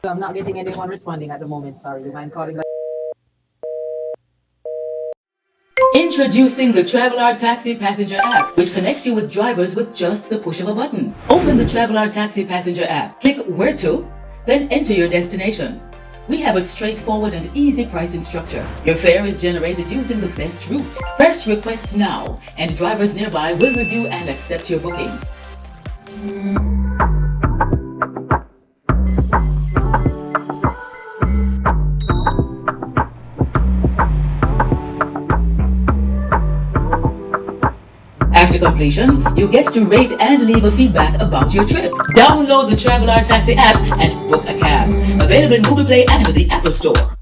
I'm not getting anyone responding at the moment. Sorry. You mind calling back? Introducing the Travelr Taxi Passenger app, which connects you with drivers with just the push of a button. Open the Travelr Taxi Passenger app, click Where to, then enter your destination. We have a straightforward and easy pricing structure. Your fare is generated using the best route. Press Request now, and drivers nearby will review and accept your booking. After completion, you get to rate and leave a feedback about your trip. Download the Travelr Taxi app and book a cab. Available in Google Play and the Apple Store.